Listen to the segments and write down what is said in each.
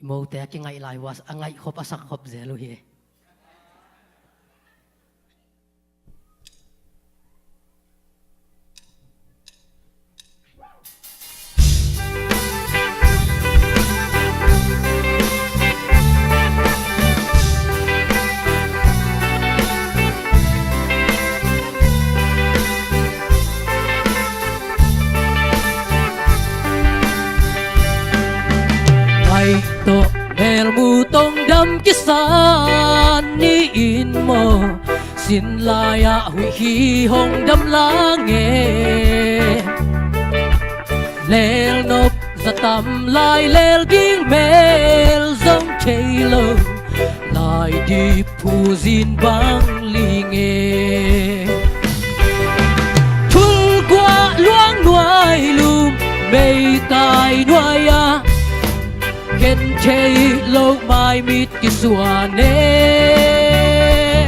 mô té cái ngày lại was ngày khop asak khop zelu hi to el mu tong dam kisan ni in mo sin laya hui hi hong dam la nge lel nop zatam lai lel ging mel zong chelo lai di pu zin bang li nge thul qua luang nuai lum mei tai nuai ya khen chê lâu mai mít cái xua nê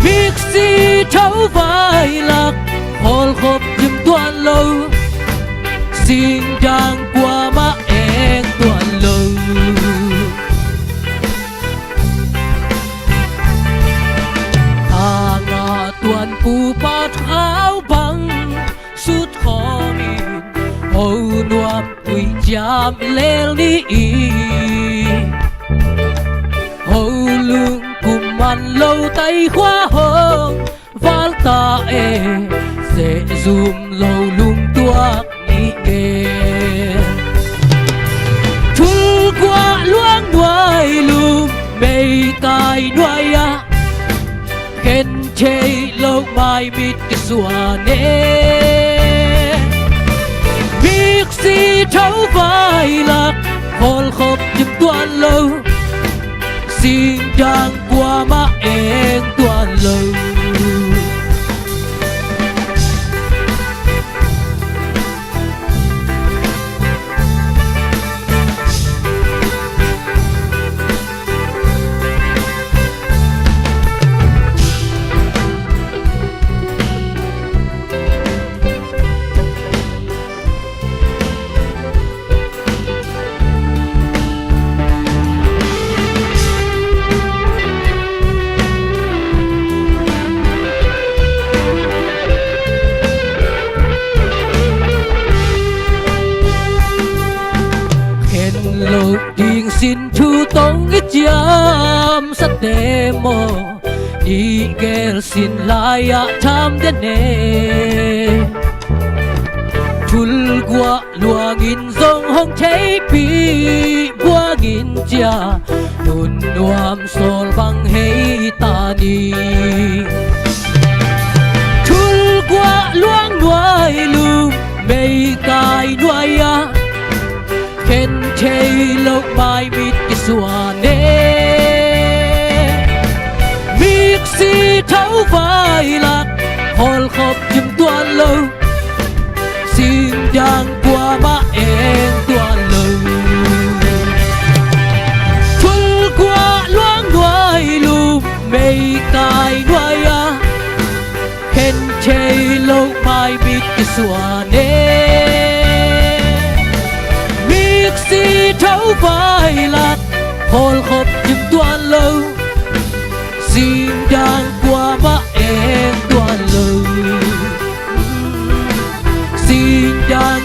việc gì thấu vai lạc hồn khóc dùm toàn lâu xin đang qua má em toàn lâu ta ngà toàn phù bát áo băng suốt khó mìn hầu nuam quỳ chạm lên đi hầu lương cùng ăn lâu tay khoa hồng ván ta dễ dùm lâu lung tuạc đi nghe thul qua luang nuai lùm mây cài nuai à khen chê lâu mai mít cái xua nê việc gì thấu vai lạc hồn khóc dùm toàn lâu xin đang qua má em toàn lâu lâu điên xin thu tông ít jam sa demo đi gel xin lại tham đến nè thul qua luang in dòng hong cháy pi qua in cha nun nuam sol bang hey ta đi thul qua luang nuai lu mây cài nuai ya khen chê lâu mai mít cái xua nê việc gì thấu vai lạc hồn khóc dùm toàn lâu xin đang qua má em toàn lâu thul qua loáng nuai lùm mây cài nuai à khen chê lâu mai mít cái xua nê si thấu vai lạc hồn khóc dùm toàn lâu xin đang qua má em toàn lâu xin đang